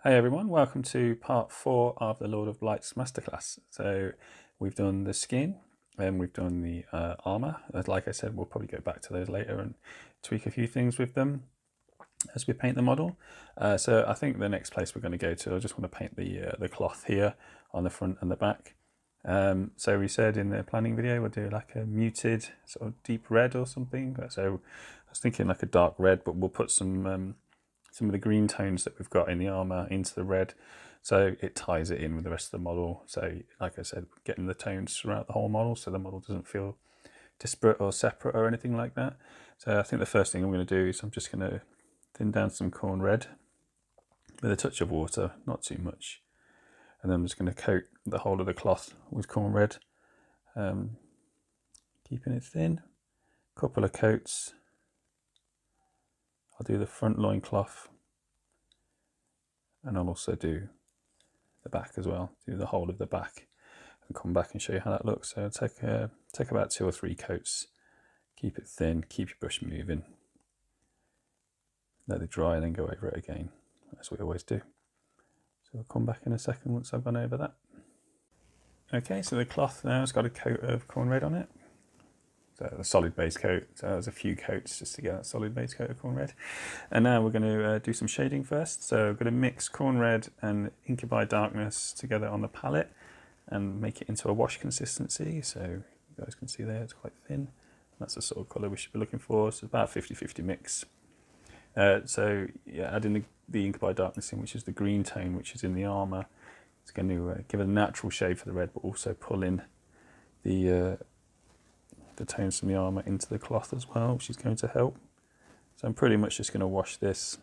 Hey everyone, welcome to part 4 of the Lord of Blights Masterclass. So we've done the skin and we've done the armour. Like I said, we'll probably go back to those later and tweak a few things with them as we paint the model. So I think the next place we're going to go to, I just want to paint the cloth here on the front and the back. So we said in the planning video we'll do like a muted sort of deep red or something. So I was thinking like a dark red, but we'll put some of the green tones that we've got in the armour into the red, so it ties it in with the rest of the model. So like I said, getting the tones throughout the whole model so the model doesn't feel disparate or separate or anything like that. So I think the first thing I'm going to do is I'm just going to thin down some corn red with a touch of water, not too much, and then I'm just going to coat the whole of the cloth with corn red, keeping it thin. A couple of coats. I'll do the front loincloth, and I'll also do the back as well, do the whole of the back and come back and show you how that looks. So take about 2 or 3 coats, keep it thin, keep your brush moving, let it dry and then go over it again, as we always do. So I'll come back in a second once I've gone over that. Okay, so the cloth now has got a coat of corn red on it. So a solid base coat, so there's a few coats just to get that solid base coat of corn red. And now we're going to do some shading first. So we're going to mix corn red and Incubi Darkness together on the palette and make it into a wash consistency. So you guys can see there it's quite thin. That's the sort of colour we should be looking for. So about 50-50 mix. So yeah, adding the Incubi Darkness in, which is the green tone, which is in the armour. It's going to give a natural shade for the red, but also pull in the tones from the armour into the cloth as well, which is going to help. So I'm pretty much just going to wash this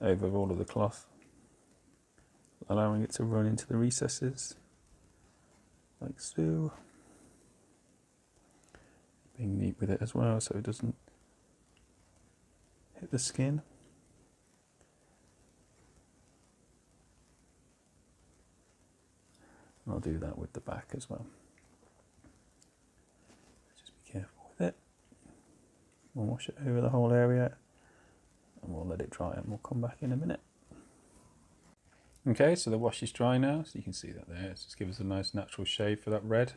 over all of the cloth, allowing it to run into the recesses, like so. Being neat with it as well, so it doesn't hit the skin. And I'll do that with the back as well. We'll wash it over the whole area and we'll let it dry and we'll come back in a minute. Okay, so the wash is dry now, so you can see that there. It's just give us a nice natural shade for that red.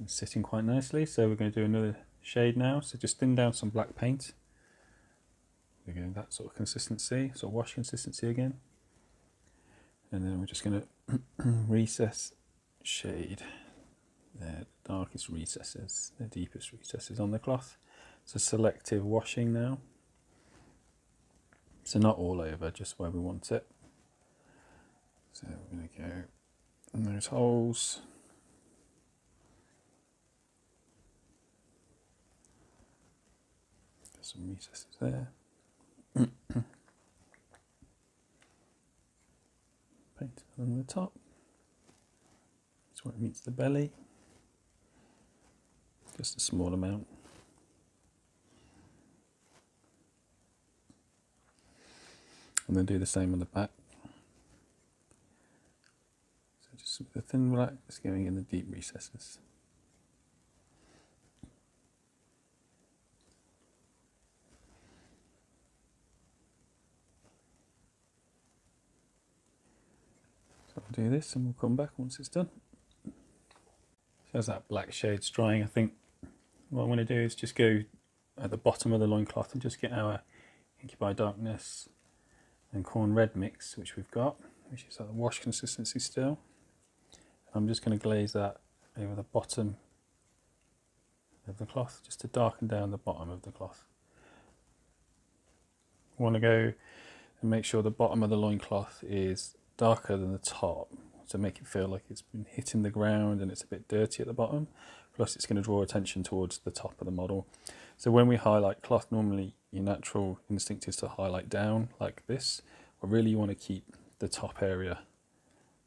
It's sitting quite nicely, so we're going to do another shade now. So just thin down some black paint. We're getting that sort of consistency, sort of wash consistency again. And then we're just going to recess shade there, the darkest recesses, the deepest recesses on the cloth. So selective washing now. So not all over, just where we want it. So we're going to go in those holes. Got some recesses there. Paint along the top. That's where it meets the belly. Just a small amount. And then do the same on the back. So just with the thin black, just going in the deep recesses. So I'll do this and we'll come back once it's done. So as that black shade's drying, I think what I'm going to do is just go at the bottom of the loincloth and just get our Incubi Darkness and corn red mix, which we've got, which is at the wash consistency still. I'm just going to glaze that over the bottom of the cloth, just to darken down the bottom of the cloth. I want to go and make sure the bottom of the loincloth is darker than the top, to make it feel like it's been hitting the ground and it's a bit dirty at the bottom. Plus it's going to draw attention towards the top of the model. So when we highlight cloth, normally your natural instinct is to highlight down like this, but really you want to keep the top area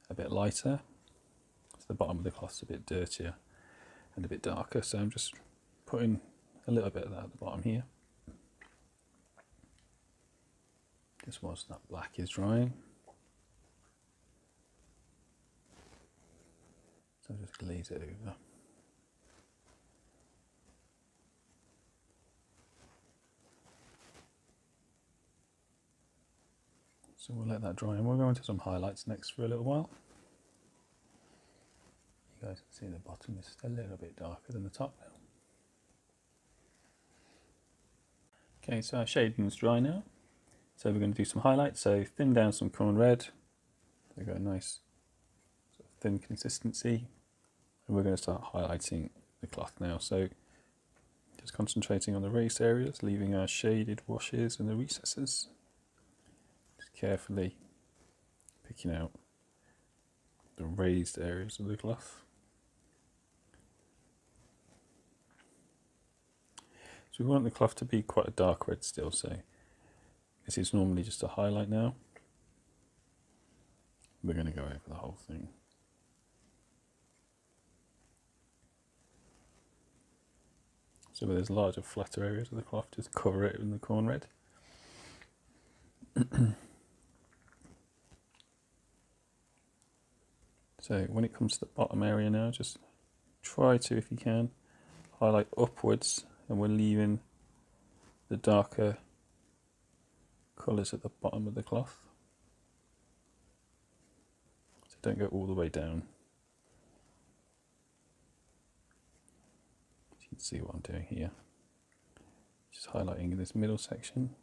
a bit lighter. So the bottom of the cloth's a bit dirtier and a bit darker. So I'm just putting a little bit of that at the bottom here. Just whilst that black is drying. So I'll just glaze it over. So we'll let that dry and we'll go into some highlights next for a little while. You guys can see the bottom is a little bit darker than the top now. Okay, so our shading is dry now. So we're going to do some highlights. So thin down some corn red. So we've got a nice sort of thin consistency. And we're going to start highlighting the cloth now. So just concentrating on the raised areas, leaving our shaded washes and the recesses. Just carefully picking out the raised areas of the cloth. So we want the cloth to be quite a dark red still, so this is normally just a highlight now. We're going to go over the whole thing. So where there's larger, flatter areas of the cloth, just cover it in the corn red. So when it comes to the bottom area now, just try to, if you can, highlight upwards, and we're leaving the darker colours at the bottom of the cloth. So don't go all the way down. You can see what I'm doing here. Just highlighting in this middle section.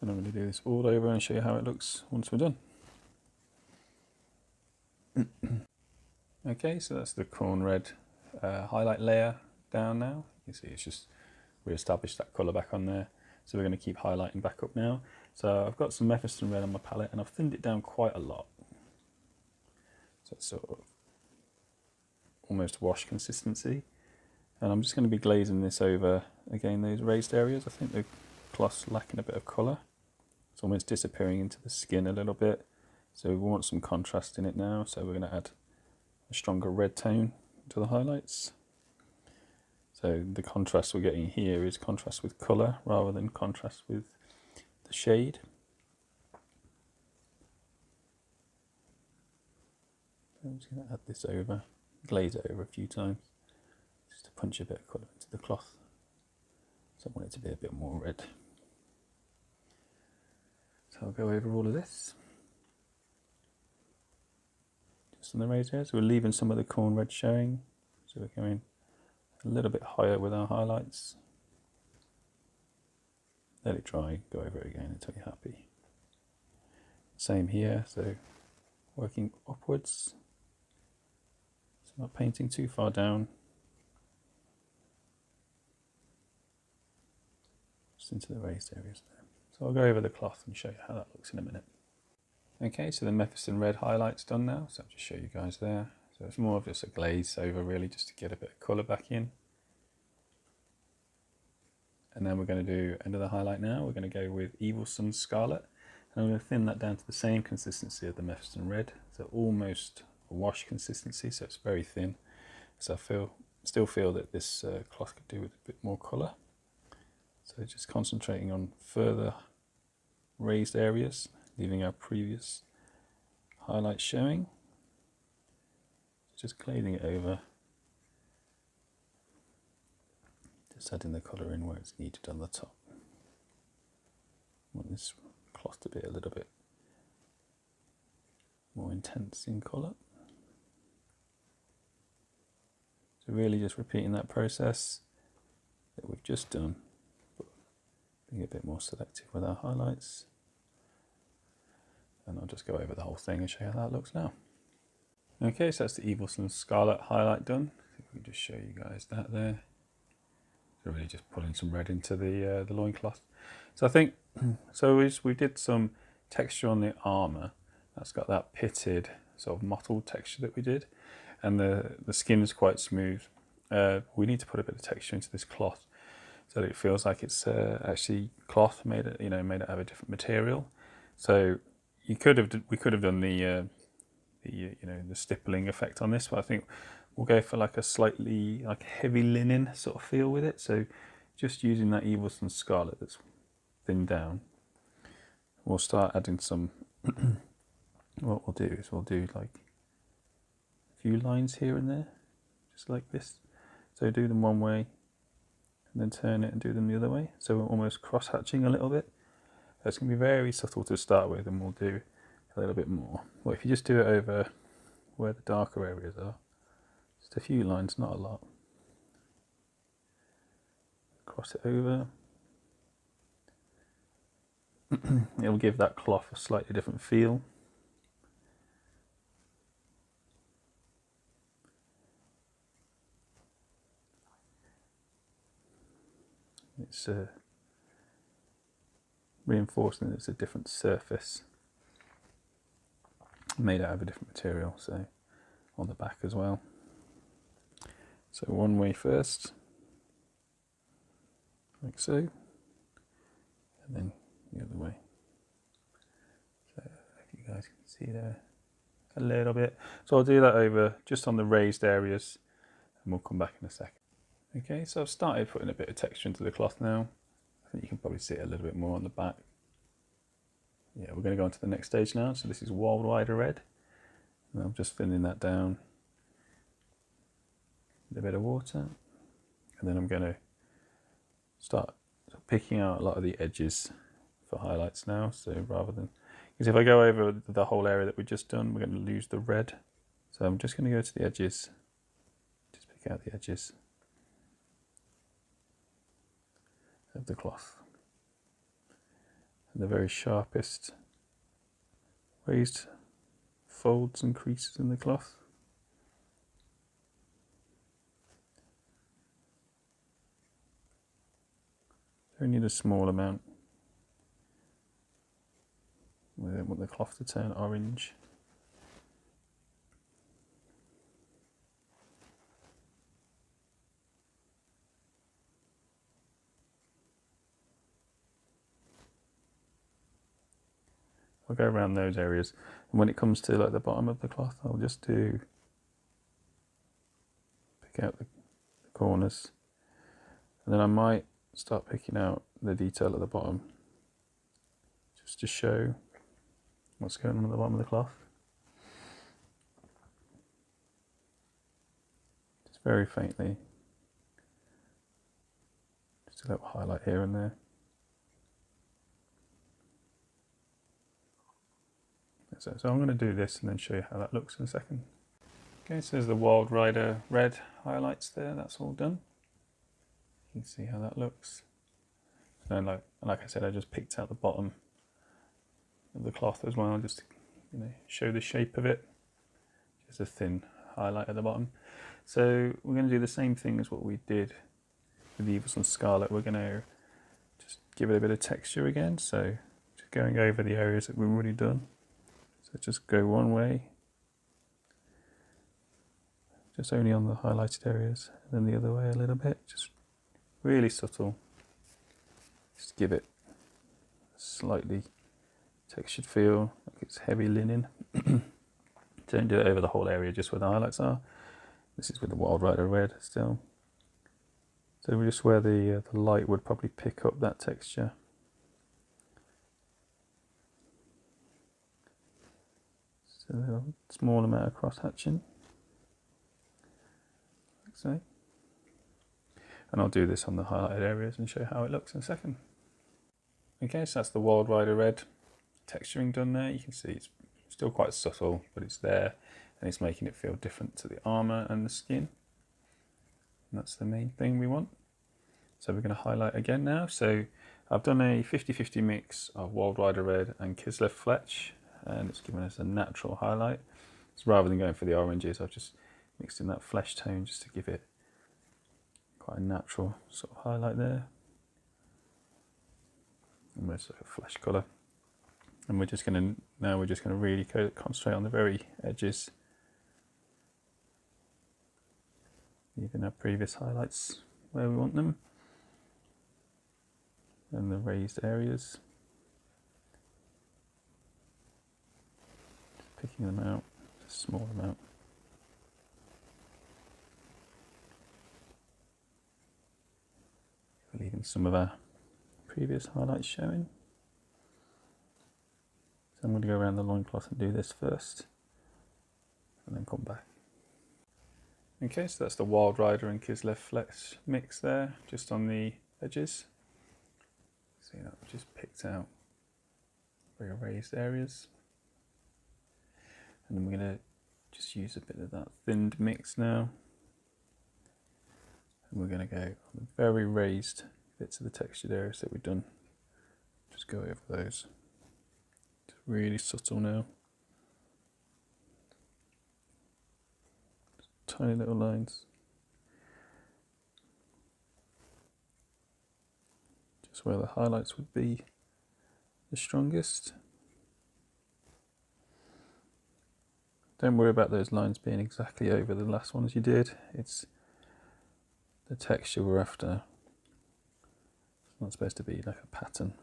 And I'm going to do this all over and show you how it looks once we're done. Okay, so that's the corn red highlight layer down now. You can see it's just re-established that colour back on there. So we're going to keep highlighting back up now. So I've got some Mephiston red on my palette and I've thinned it down quite a lot. So it's sort of almost wash consistency. And I'm just going to be glazing this over, again, those raised areas. I think the cloth's lacking a bit of colour. It's almost disappearing into the skin a little bit. So we want some contrast in it now. So we're going to add a stronger red tone to the highlights. So the contrast we're getting here is contrast with colour rather than contrast with the shade. I'm just going to add this over, glaze it over a few times, just to punch a bit of colour into the cloth. So I want it to be a bit more red. So I'll go over all of this. Just on the raised areas, we're leaving some of the corn red showing. So we're going a little bit higher with our highlights. Let it dry, go over it again until you're happy. Same here, so working upwards. So not painting too far down. Just into the raised areas there. So I'll go over the cloth and show you how that looks in a minute. Okay, so the Mephiston red highlight's done now, so I'll just show you guys there. So it's more of just a glaze over really, just to get a bit of colour back in. And then we're going to do end of the highlight now. We're going to go with Evil Sun Scarlet. And I'm going to thin that down to the same consistency of the Mephiston red. So almost a wash consistency, so it's very thin. So I still feel that this cloth could do with a bit more colour. So just concentrating on further raised areas, leaving our previous highlights showing. Just glazing it over. Just adding the colour in where it's needed on the top. I want this cloth to be a little bit more intense in colour. So really just repeating that process that we've just done, but being a bit more selective with our highlights. And I'll just go over the whole thing and show you how that looks now. Okay, so that's the Evil Sun Scarlet highlight done. If we can just show you guys that there. So really just pulling some red into the loincloth. So I think, we did some texture on the armour. That's got that pitted sort of mottled texture that we did. And the skin is quite smooth. We need to put a bit of texture into this cloth so that it feels like it's actually cloth made out of a different material. So we could have done the stippling effect on this, but I think we'll go for like a slightly like heavy linen sort of feel with it. So just using that Evil Sun Scarlet that's thinned down, we'll start adding some. What we'll do is we'll do like a few lines here and there, just like this. So do them one way, and then turn it and do them the other way. So we're almost cross-hatching a little bit. It's going to be very subtle to start with, and we'll do a little bit more. Well, if you just do it over where the darker areas are, just a few lines, not a lot. Cross it over. It'll give that cloth a slightly different feel. It's reinforcing that it's a different surface made out of a different material, so on the back as well. So one way first, like so, and then the other way. So if you guys can see there a little bit. So I'll do that over just on the raised areas, and we'll come back in a second. Okay, so I've started putting a bit of texture into the cloth now. I think you can probably see it a little bit more on the back. Yeah, we're going to go on to the next stage now. So this is Wild Rider Red. And I'm just filling that down with a bit of water. And then I'm going to start picking out a lot of the edges for highlights now. So rather than, because if I go over the whole area that we've just done, we're going to lose the red. So I'm just going to go to the edges, just pick out the edges of the cloth. And the very sharpest raised folds and creases in the cloth. Only a small amount. We don't want the cloth to turn orange. I'll go around those areas, and when it comes to like the bottom of the cloth, I'll just pick out the corners, and then I might start picking out the detail at the bottom, just to show what's going on at the bottom of the cloth. Just very faintly, just a little highlight here and there. So I'm going to do this and then show you how that looks in a second. Okay, so there's the Wild Rider Red highlights there, that's all done. You can see how that looks. And like I said, I just picked out the bottom of the cloth as well, just to show the shape of it. Just a thin highlight at the bottom. So we're going to do the same thing as what we did with the Evil Sunz Scarlet. We're going to just give it a bit of texture again. So just going over the areas that we've already done. So just go one way, just only on the highlighted areas, and then the other way a little bit, just really subtle. Just give it a slightly textured feel, like it's heavy linen. Don't do it over the whole area, just where the highlights are. This is with the Wild Rider Red still. So just where the light would probably pick up that texture. A little small amount of cross hatching, like so. And I'll do this on the highlighted areas and show you how it looks in a second. Okay, so that's the Wild Rider Red texturing done there. You can see it's still quite subtle, but it's there, and it's making it feel different to the armour and the skin. And that's the main thing we want. So we're going to highlight again now. So I've done a 50-50 mix of Wild Rider Red and Kislev Fletch, and it's given us a natural highlight. So rather than going for the oranges, I've just mixed in that flesh tone just to give it quite a natural sort of highlight there. Almost like a flesh colour. And we're just going to really concentrate on the very edges. Even our previous highlights where we want them. And the raised areas. Picking them out, a small amount. Leaving some of our previous highlights showing. So I'm going to go around the loincloth and do this first, and then come back. Okay, so that's the Wild Rider and Kislev Flex mix there, just on the edges. See that I've just picked out very raised areas. And then we're going to just use a bit of that thinned mix now. And we're going to go on the very raised bits of the textured areas that we've done. Just go over those. It's really subtle now. Tiny little lines. Just where the highlights would be the strongest. Don't worry about those lines being exactly over the last ones you did. It's the texture we're after. It's not supposed to be like a pattern.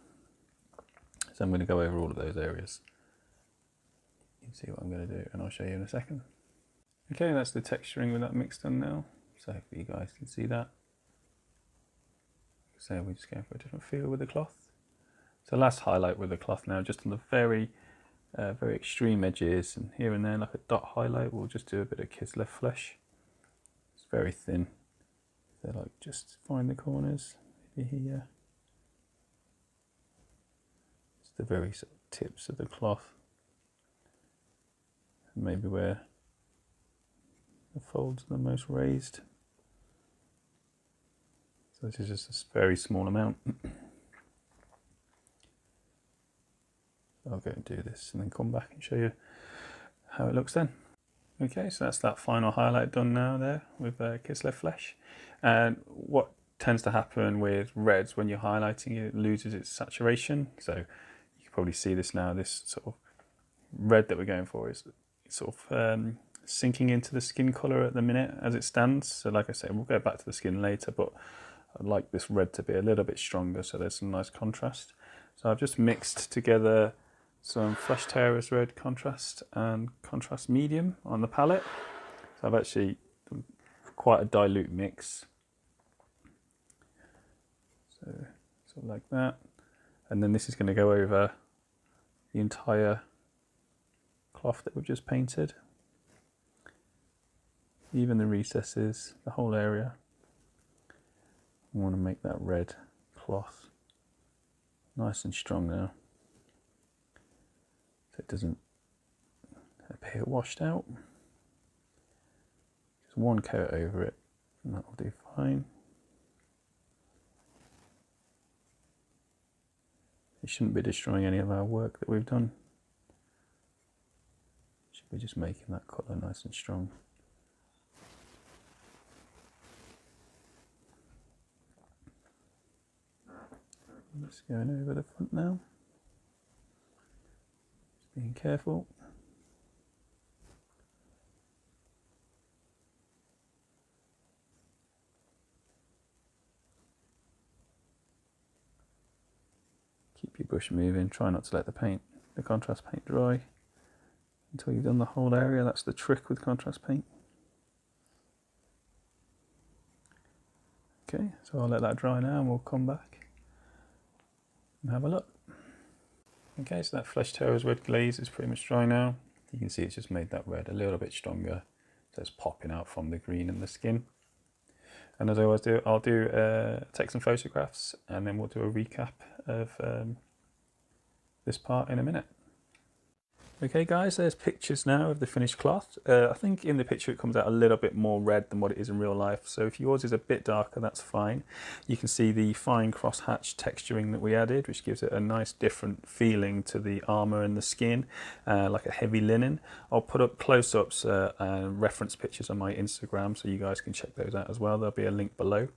So I'm going to go over all of those areas. You can see what I'm going to do, and I'll show you in a second. Okay, that's the texturing with that mix done now. So hopefully you guys can see that. So we're just going for a different feel with the cloth. So last highlight with the cloth now, just on the very extreme edges, and here and there like a dot highlight. We'll just do a bit of Kislev Flesh. It's very thin. So like just find the corners, maybe here. It's the very sort of tips of the cloth. And maybe where the folds are the most raised. So this is just a very small amount. I'll go and do this and then come back and show you how it looks then. Okay, so that's that final highlight done now there with Kislev Flesh. And what tends to happen with reds when you're highlighting it loses its saturation. So you can probably see this now, this sort of red that we're going for is sort of sinking into the skin colour at the minute as it stands. So like I said, we'll go back to the skin later, but I'd like this red to be a little bit stronger so there's some nice contrast. So I've just mixed together some Flesh Tearers Red contrast and contrast medium on the palette. So I've actually done quite a dilute mix. So sort of like that. And then this is going to go over the entire cloth that we've just painted. Even the recesses, the whole area. I want to make that red cloth nice and strong now, so it doesn't appear washed out. Just one coat over it and that will do fine. It shouldn't be destroying any of our work that we've done. It should be just making that colour nice and strong. Just going over the front now. Just being careful. Keep your brush moving, try not to let the contrast paint dry until you've done the whole area. That's the trick with contrast paint. Okay, so I'll let that dry now and we'll come back and have a look. Okay, so that Flesh Tearers Red glaze is pretty much dry now. You can see it's just made that red a little bit stronger, so it's popping out from the green and the skin. And as I always do, I'll take some photographs and then we'll do a recap of this part in a minute. Okay guys, there's pictures now of the finished cloth. I think in the picture it comes out a little bit more red than what it is in real life. So if yours is a bit darker, that's fine. You can see the fine cross-hatch texturing that we added, which gives it a nice different feeling to the armour and the skin, like a heavy linen. I'll put up close-ups and reference pictures on my Instagram so you guys can check those out as well. There'll be a link below.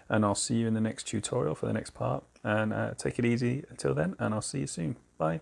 And I'll see you in the next tutorial for the next part. And take it easy until then, and I'll see you soon. Bye.